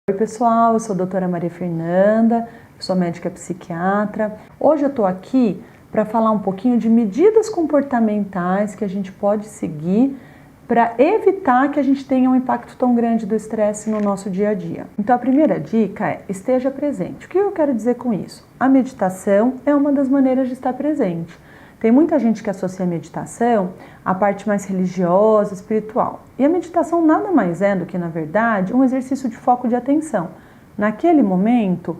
Oi pessoal, eu sou a doutora Maria Fernanda, sou médica psiquiatra. Hoje eu estou aqui para falar um pouquinho de medidas comportamentais que a gente pode seguir para evitar que a gente tenha um impacto tão grande do estresse no nosso dia a dia. Então a primeira dica é: esteja presente. O que eu quero dizer com isso? A meditação é uma das maneiras de estar presente. Tem muita gente que associa a meditação à parte mais religiosa, espiritual. E a meditação nada mais é do que, na verdade, um exercício de foco de atenção. Naquele momento,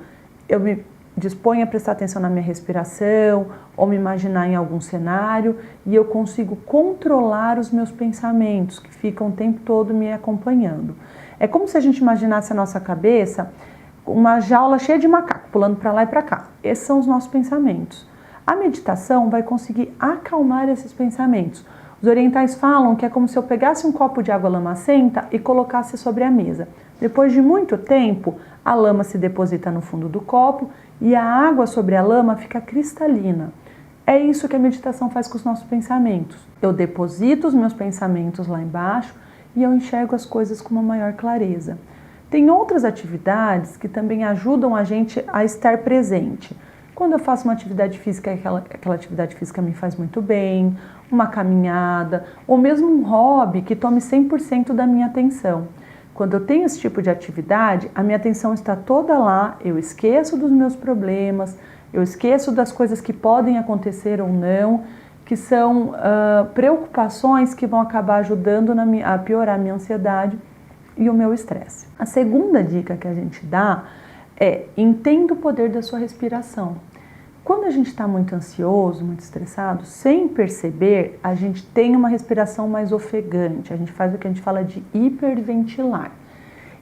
eu me disponho a prestar atenção na minha respiração ou me imaginar em algum cenário e eu consigo controlar os meus pensamentos que ficam o tempo todo me acompanhando. É como se a gente imaginasse a nossa cabeça uma jaula cheia de macaco, pulando para lá e para cá. Esses são os nossos pensamentos. A meditação vai conseguir acalmar esses pensamentos. Os orientais falam que é como se eu pegasse um copo de água lamacenta e colocasse sobre a mesa. Depois de muito tempo, a lama se deposita no fundo do copo e a água sobre a lama fica cristalina. É isso que a meditação faz com os nossos pensamentos. Eu deposito os meus pensamentos lá embaixo e eu enxergo as coisas com uma maior clareza. Tem outras atividades que também ajudam a gente a estar presente. Quando eu faço uma atividade física, aquela atividade física me faz muito bem, uma caminhada, ou mesmo um hobby que tome 100% da minha atenção. Quando eu tenho esse tipo de atividade, a minha atenção está toda lá, eu esqueço dos meus problemas, eu esqueço das coisas que podem acontecer ou não, que são preocupações que vão acabar ajudando a piorar a minha ansiedade e o meu estresse. A segunda dica que a gente dá é: entenda o poder da sua respiração. Quando a gente está muito ansioso, muito estressado, sem perceber, a gente tem uma respiração mais ofegante, a gente faz o que a gente fala de hiperventilar.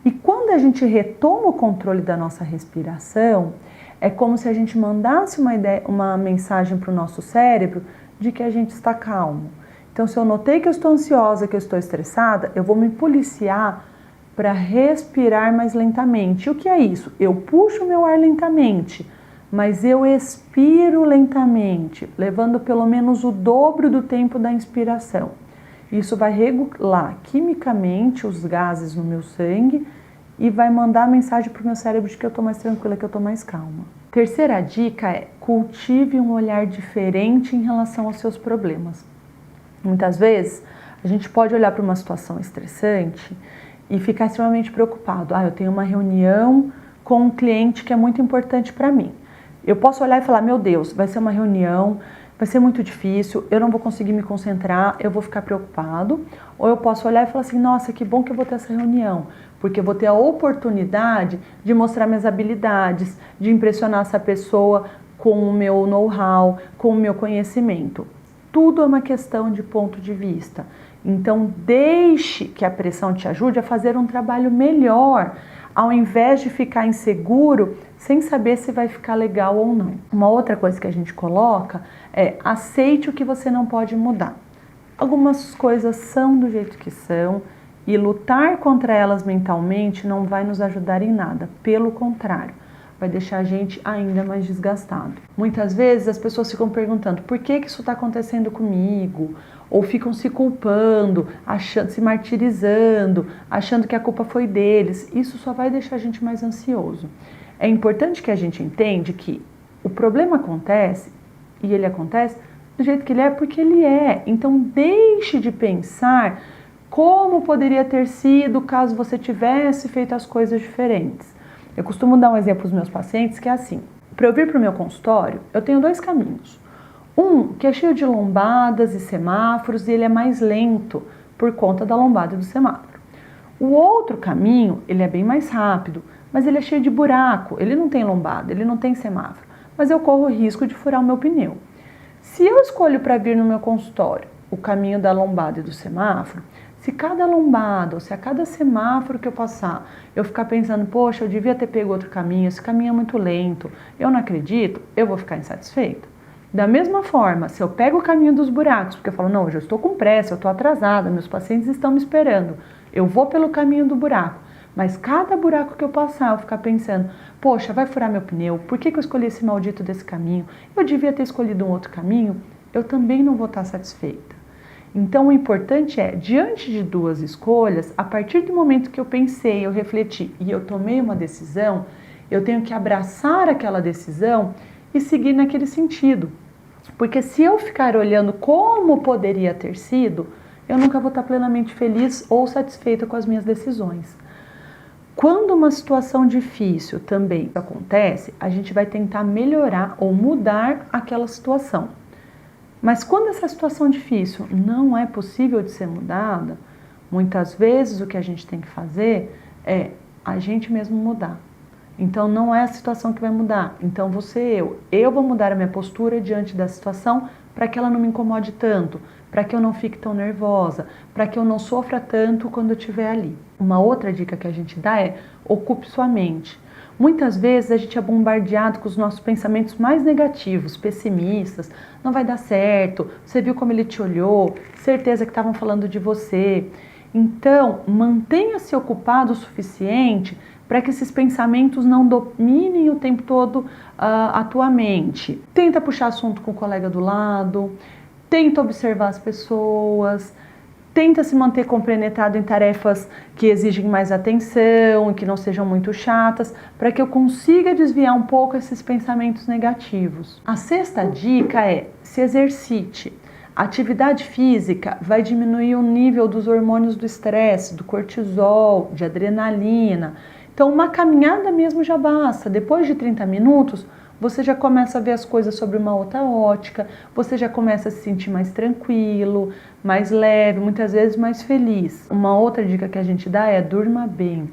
E quando a gente retoma o controle da nossa respiração, é como se a gente mandasse uma mensagem para o nosso cérebro de que a gente está calmo. Então, se eu notei que eu estou ansiosa, que eu estou estressada, eu vou me policiar para respirar mais lentamente. E o que é isso? Eu puxo o meu ar lentamente, mas eu expiro lentamente, levando pelo menos o dobro do tempo da inspiração. Isso vai regular quimicamente os gases no meu sangue e vai mandar a mensagem para o meu cérebro de que eu estou mais tranquila, que eu estou mais calma. Terceira dica é: cultive um olhar diferente em relação aos seus problemas. Muitas vezes a gente pode olhar para uma situação estressante e ficar extremamente preocupado. Eu tenho uma reunião com um cliente que é muito importante para mim. Eu posso olhar e falar: meu Deus, vai ser uma reunião, vai ser muito difícil, eu não vou conseguir me concentrar, eu vou ficar preocupado. Ou eu posso olhar e falar assim: nossa, que bom que eu vou ter essa reunião, porque eu vou ter a oportunidade de mostrar minhas habilidades, de impressionar essa pessoa com o meu know-how, com o meu conhecimento. Tudo é uma questão de ponto de vista. Então, deixe que a pressão te ajude a fazer um trabalho melhor, ao invés de ficar inseguro, sem saber se vai ficar legal ou não. Uma outra coisa que a gente coloca é: aceite o que você não pode mudar. Algumas coisas são do jeito que são e lutar contra elas mentalmente não vai nos ajudar em nada. Pelo contrário, vai deixar a gente ainda mais desgastado. Muitas vezes as pessoas ficam perguntando: por que isso está acontecendo comigo? Ou ficam se culpando, se martirizando, achando que a culpa foi deles. Isso só vai deixar a gente mais ansioso. É importante que a gente entenda que o problema acontece, e ele acontece do jeito que ele é porque ele é. Então deixe de pensar como poderia ter sido caso você tivesse feito as coisas diferentes. Eu costumo dar um exemplo para os meus pacientes que é assim: para eu vir para o meu consultório, eu tenho dois caminhos. Um que é cheio de lombadas e semáforos e ele é mais lento por conta da lombada e do semáforo. O outro caminho, ele é bem mais rápido, mas ele é cheio de buraco, ele não tem lombada, ele não tem semáforo, mas eu corro o risco de furar o meu pneu. Se eu escolho para vir no meu consultório o caminho da lombada e do semáforo, se cada lombada ou se a cada semáforo que eu passar eu ficar pensando: poxa, eu devia ter pego outro caminho, esse caminho é muito lento, eu não acredito, eu vou ficar insatisfeita. Da mesma forma, se eu pego o caminho dos buracos, porque eu falo: não, hoje eu estou com pressa, eu estou atrasada, meus pacientes estão me esperando, eu vou pelo caminho do buraco, mas cada buraco que eu passar eu ficar pensando: poxa, vai furar meu pneu, por que eu escolhi esse maldito desse caminho, eu devia ter escolhido um outro caminho, eu também não vou estar satisfeita. Então o importante é, diante de duas escolhas, a partir do momento que eu pensei, eu refleti e eu tomei uma decisão, eu tenho que abraçar aquela decisão e seguir naquele sentido. Porque se eu ficar olhando como poderia ter sido, eu nunca vou estar plenamente feliz ou satisfeita com as minhas decisões. Quando uma situação difícil também acontece, a gente vai tentar melhorar ou mudar aquela situação. Mas quando essa situação difícil não é possível de ser mudada, muitas vezes o que a gente tem que fazer é a gente mesmo mudar. Então não é a situação que vai mudar, então vou ser eu vou mudar a minha postura diante da situação para que ela não me incomode tanto, para que eu não fique tão nervosa, para que eu não sofra tanto quando eu estiver ali. Uma outra dica que a gente dá é ocupe sua mente. Muitas vezes a gente é bombardeado com os nossos pensamentos mais negativos, pessimistas, não vai dar certo, você viu como ele te olhou, certeza que estavam falando de você. Então, mantenha-se ocupado o suficiente para que esses pensamentos não dominem o tempo todo a tua mente. Tenta puxar assunto com o colega do lado, tenta observar as pessoas, tenta se manter compenetrado em tarefas que exigem mais atenção e que não sejam muito chatas, para que eu consiga desviar um pouco esses pensamentos negativos. A sexta dica é se exercite. A atividade física vai diminuir o nível dos hormônios do estresse, do cortisol, de adrenalina. Então, uma caminhada mesmo já basta. Depois de 30 minutos, você já começa a ver as coisas sobre uma outra ótica, você já começa a se sentir mais tranquilo, mais leve, muitas vezes mais feliz. Uma outra dica que a gente dá é durma bem.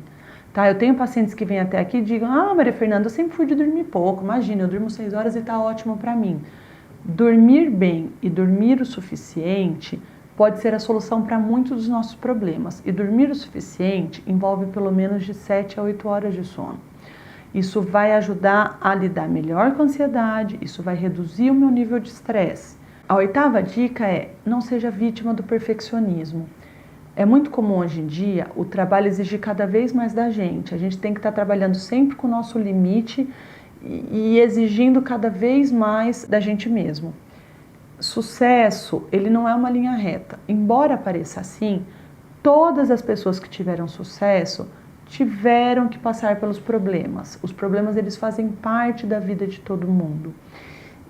Tá? Eu tenho pacientes que vêm até aqui e digam: ah, Maria Fernanda, eu sempre fui de dormir pouco, imagina, eu durmo 6 horas e tá ótimo para mim. Dormir bem e dormir o suficiente pode ser a solução para muitos dos nossos problemas. E dormir o suficiente envolve pelo menos de 7 a 8 horas de sono. Isso vai ajudar a lidar melhor com a ansiedade, isso vai reduzir o meu nível de estresse. A oitava dica é: não seja vítima do perfeccionismo. É muito comum hoje em dia o trabalho exigir cada vez mais da gente. A gente tem que estar trabalhando sempre com o nosso limite e exigindo cada vez mais da gente mesmo. Sucesso, ele não é uma linha reta. Embora pareça assim, todas as pessoas que tiveram sucesso tiveram que passar pelos problemas. Os problemas, eles fazem parte da vida de todo mundo.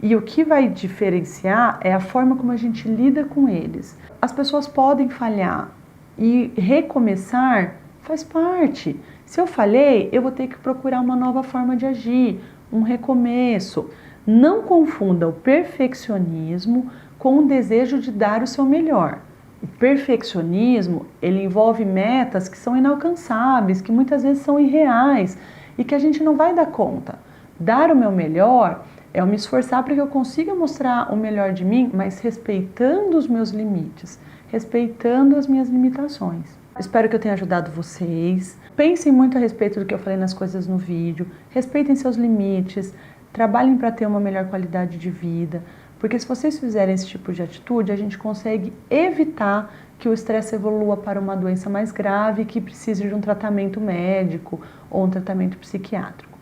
E o que vai diferenciar é a forma como a gente lida com eles. As pessoas podem falhar e recomeçar faz parte. Se eu falhei, eu vou ter que procurar uma nova forma de agir, um recomeço. Não confunda o perfeccionismo com o desejo de dar o seu melhor. O perfeccionismo, ele envolve metas que são inalcançáveis, que muitas vezes são irreais e que a gente não vai dar conta. Dar o meu melhor é eu me esforçar para que eu consiga mostrar o melhor de mim, mas respeitando os meus limites, respeitando as minhas limitações. Espero que eu tenha ajudado vocês. Pensem muito a respeito do que eu falei nas coisas no vídeo, respeitem seus limites, trabalhem para ter uma melhor qualidade de vida, porque se vocês fizerem esse tipo de atitude, a gente consegue evitar que o estresse evolua para uma doença mais grave que precise de um tratamento médico ou um tratamento psiquiátrico.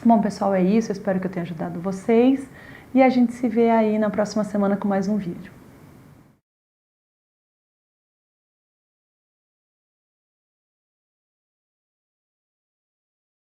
Bom, pessoal, é isso. Eu espero que eu tenha ajudado vocês e a gente se vê aí na próxima semana com mais um vídeo.